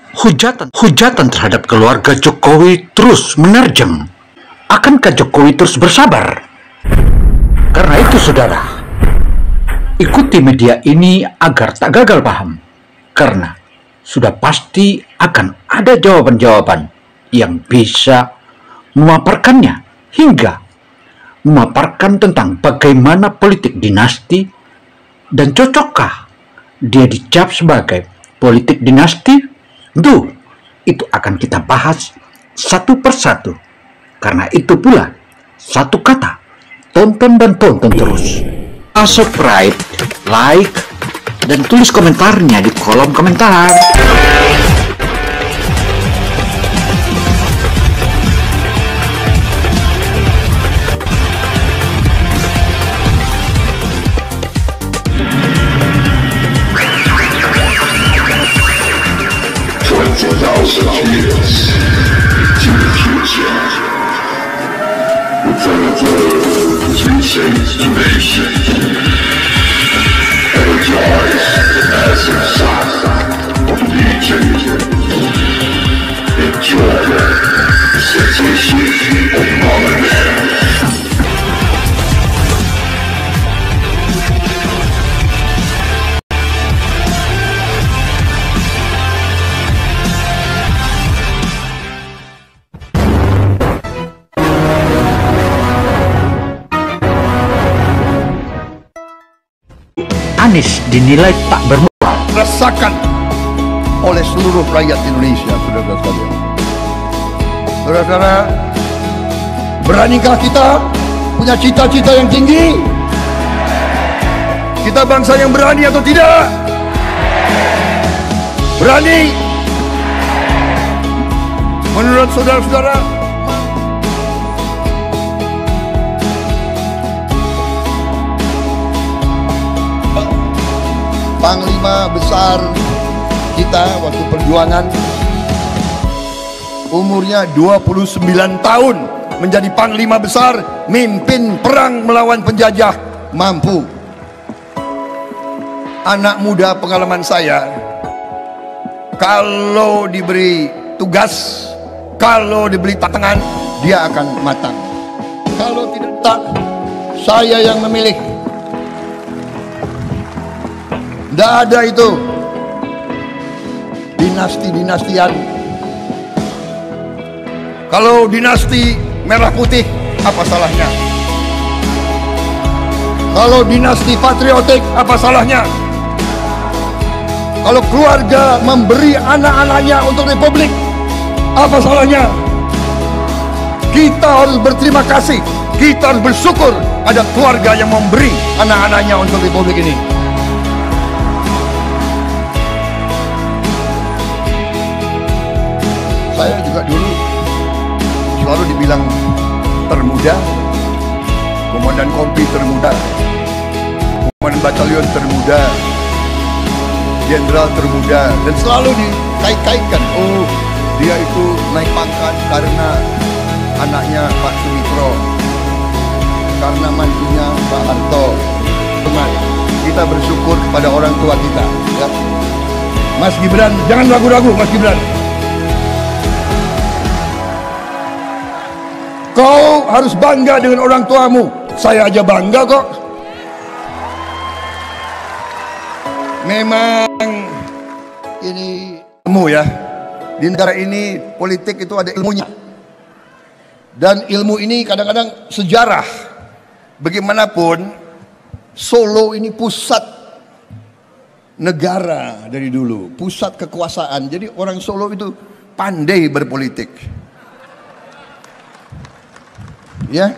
Hujatan terhadap keluarga Jokowi terus menerjang. Akankah Jokowi terus bersabar? Karena itu, saudara, ikuti media ini agar tak gagal paham. Karena sudah pasti akan ada jawaban-jawaban yang bisa memaparkannya hingga memaparkan tentang bagaimana politik dinasti dan cocokkah dia dicap sebagai politik dinasti. Itu akan kita bahas satu persatu. Karena itu pula satu kata, tonton dan tonton terus. Subscribe, like, dan tulis komentarnya di kolom komentar. Anies dinilai tak bermuara. Rasakan oleh seluruh rakyat Indonesia, saudara sekalian. Saudara-saudara, beranikah kita punya cita-cita yang tinggi? Kita bangsa yang berani atau tidak? Berani? Menurut saudara-saudara, Panglima besar kita waktu perjuangan umurnya 29 tahun menjadi panglima besar, mimpin perang melawan penjajah, mampu. Anak muda pengalaman saya, kalau diberi tugas, kalau diberi tantangan, dia akan matang. Kalau tidak, saya yang memilih. Tidak ada itu dinasti-dinastian. Kalau dinasti merah putih, apa salahnya? Kalau dinasti patriotik, apa salahnya? Kalau keluarga memberi anak-anaknya untuk republik, apa salahnya? Kita harus berterima kasih, kita harus bersyukur ada keluarga yang memberi anak-anaknya untuk republik ini. Saya juga dulu selalu dibilang termuda, komandan kompi termuda, komandan batalion termuda, jenderal termuda, dan selalu dikait-kaitkan, oh dia itu naik pangkat karena anaknya Pak Sumitro, karena mantunya Pak Harto. Teman, kita bersyukur kepada orang tua kita, ya. Mas Gibran, jangan ragu-ragu, Mas Gibran. Kau harus bangga dengan orang tuamu. Saya aja bangga kok. Memang ini ilmu ya. Di negara ini politik itu ada ilmunya. Dan ilmu ini kadang-kadang sejarah. Bagaimanapun Solo ini pusat negara dari dulu, pusat kekuasaan. Jadi orang Solo itu pandai berpolitik. Ya,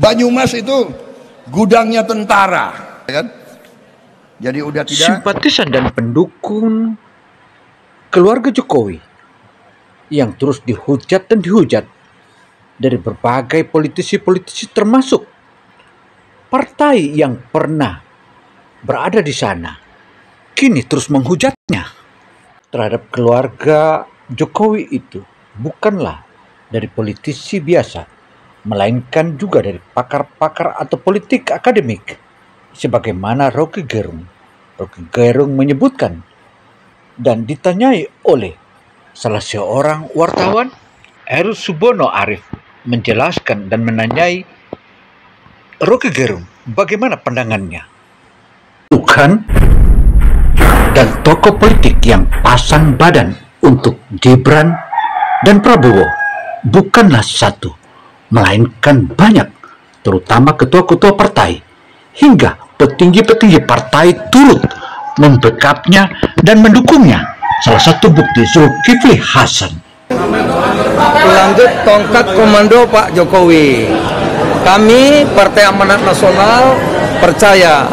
Banyumas itu gudangnya tentara, kan? Jadi udah tidak. Simpatisan dan pendukung keluarga Jokowi yang terus dihujat dan dihujat dari berbagai politisi-politisi, termasuk partai yang pernah berada di sana, kini terus menghujatnya terhadap keluarga Jokowi itu bukanlah dari politisi biasa, melainkan juga dari pakar-pakar atau politik akademik, sebagaimana Rocky Gerung. Rocky Gerung menyebutkan dan ditanyai oleh salah seorang wartawan, Heru Subono Arif, menjelaskan dan menanyai Roky Gerung bagaimana pandangannya. Bukan, dan tokoh politik yang pasang badan untuk Gibran dan Prabowo bukanlah satu, melainkan banyak, terutama ketua-ketua partai, hingga petinggi-petinggi partai turut membekapnya dan mendukungnya. Salah satu bukti Zulkifli Hasan. Lanjut tongkat komando Pak Jokowi. Kami Partai Amanat Nasional percaya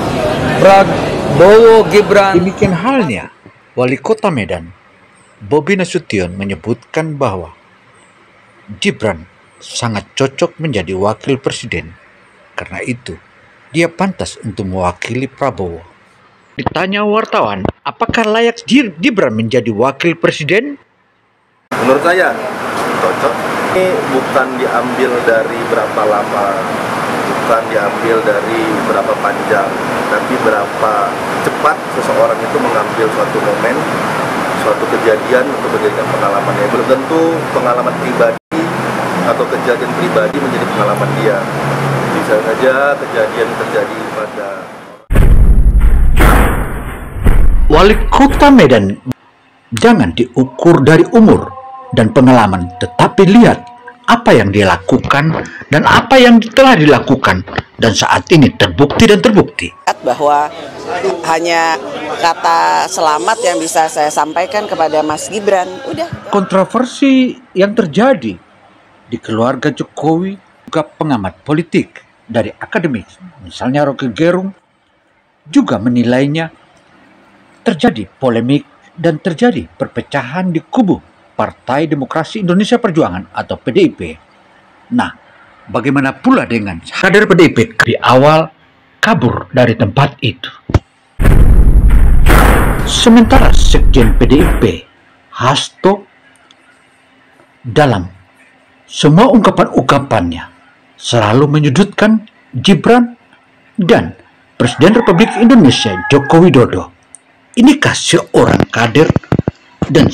Prabowo Gibran. Demikian halnya Wali Kota Medan, Bobi Nasution, menyebutkan bahwa Gibran sangat cocok menjadi wakil presiden. Karena itu, dia pantas untuk mewakili Prabowo. Ditanya wartawan, apakah layak Gibran menjadi wakil presiden? Menurut saya cocok. Ini bukan diambil dari berapa lama, bukan diambil dari berapa panjang, tapi berapa cepat seseorang itu mengambil suatu momen, suatu kejadian untuk menjadikan pengalamannya. Belum tentu pengalaman pribadi atau kejadian pribadi menjadi pengalaman dia. Bisa saja kejadian terjadi pada Wali Kota Medan jangan diukur dari umur dan pengalaman, tetapi lihat apa yang dia lakukan dan apa yang telah dilakukan dan saat ini terbukti dan terbukti. Bahwa hanya kata selamat yang bisa saya sampaikan kepada Mas Gibran. Udah. Kontroversi yang terjadi di keluarga Jokowi, juga pengamat politik dari akademis, misalnya Roky Gerung, juga menilainya terjadi polemik dan terjadi perpecahan di kubu Partai Demokrasi Indonesia Perjuangan atau PDIP. Nah, bagaimana pula dengan kader PDIP di awal kabur dari tempat itu? Sementara Sekjen PDIP Hasto dalam semua ungkapan-ungkapannya selalu menyudutkan Gibran dan Presiden Republik Indonesia Joko Widodo. Inikah seorang kader dan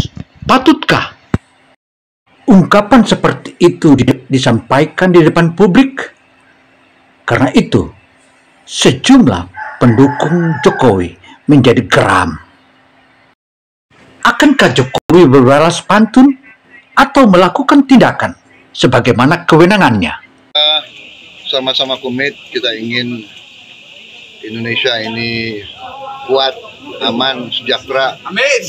patutkah ungkapan seperti itu disampaikan di depan publik? Karena itu, sejumlah pendukung Jokowi menjadi geram. Akankah Jokowi berbalas pantun atau melakukan tindakan sebagaimana kewenangannya? Sama-sama komit, kita ingin Indonesia ini kuat, aman, sejahtera. Amin.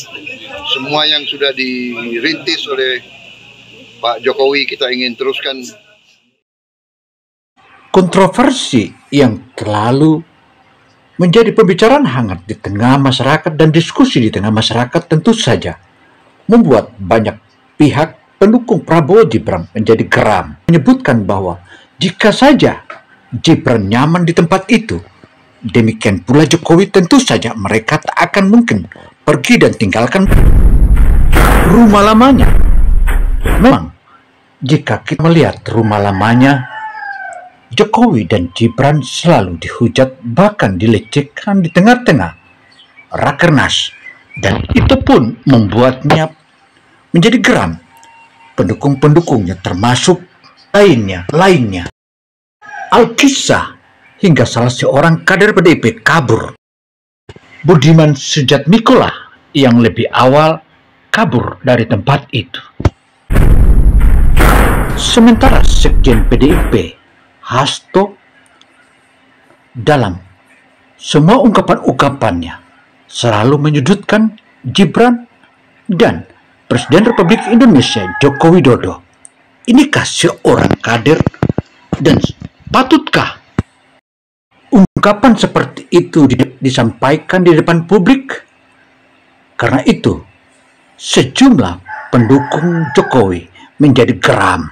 Semua yang sudah dirintis oleh Pak Jokowi kita ingin teruskan. Kontroversi yang terlalu menjadi pembicaraan hangat di tengah masyarakat dan diskusi di tengah masyarakat tentu saja membuat banyak pihak pendukung Prabowo Gibran menjadi geram, menyebutkan bahwa jika saja Gibran nyaman di tempat itu, demikian pula Jokowi, tentu saja mereka tak akan mungkin pergi dan tinggalkan rumah lamanya. Memang, jika kita melihat rumah lamanya, Jokowi dan Gibran selalu dihujat, bahkan dilecehkan di tengah-tengah Rakernas, dan itu pun membuatnya menjadi geram. Pendukung-pendukungnya termasuk lainnya. Alkisah hingga salah seorang kader PDIP kabur. Budiman Sujatmiko yang lebih awal kabur dari tempat itu. Sementara Sekjen PDIP Hasto dalam semua ungkapan-ungkapannya selalu menyudutkan Gibran dan Presiden Republik Indonesia Joko Widodo. Inikah seorang kader dan patutkah ungkapan seperti itu disampaikan di depan publik? Karena itu, sejumlah pendukung Jokowi menjadi geram.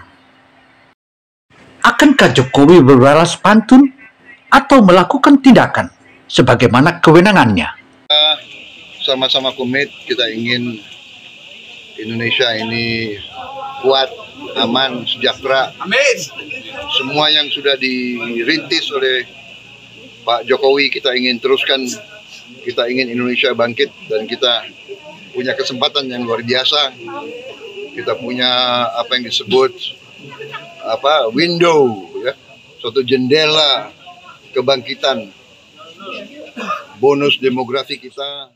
Akankah Jokowi berbalas pantun atau melakukan tindakan sebagaimana kewenangannya? Sama-sama komit, kita ingin Indonesia ini kuat, aman, sejahtera. Amin. Semua yang sudah dirintis oleh Pak Jokowi kita ingin teruskan. Kita ingin Indonesia bangkit dan kita punya kesempatan yang luar biasa kita punya apa yang disebut window, ya, suatu jendela kebangkitan bonus demografi kita.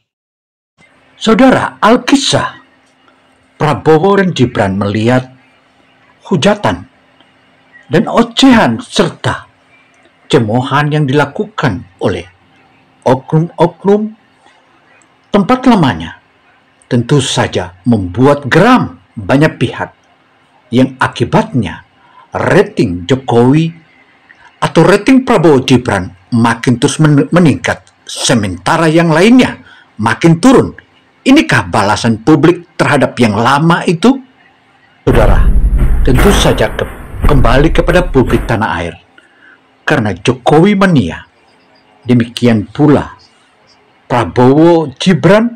Saudara, Alkisah, Prabowo dan Gibran melihat hujatan dan ocehan serta cemoohan yang dilakukan oleh oknum-oknum tempat lamanya tentu saja membuat geram banyak pihak, yang akibatnya rating Jokowi atau rating Prabowo Gibran makin terus meningkat, sementara yang lainnya makin turun. Inikah balasan publik terhadap yang lama itu? Saudara, tentu saja kembali kepada publik tanah air. Karena Jokowi mania, demikian pula Prabowo Gibran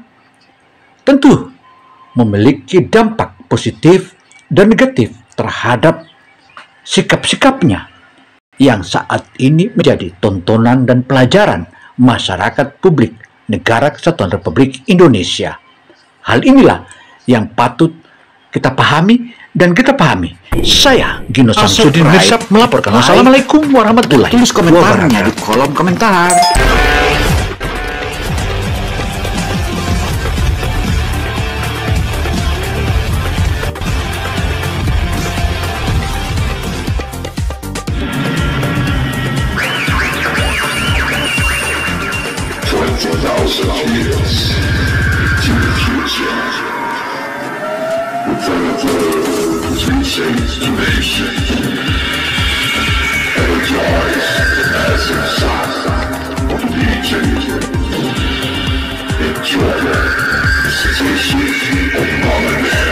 tentu memiliki dampak positif dan negatif terhadap sikap-sikapnya yang saat ini menjadi tontonan dan pelajaran masyarakat publik Negara Kesatuan Republik Indonesia. Hal inilah yang patut kita pahami dan kita pahami. Saya Gino Samsudin Mirsad melaporkan. Wassalamualaikum warahmatullahi wabarakatuh. Tulis komentarnya di kolom komentar. Enjoy the situation of Mother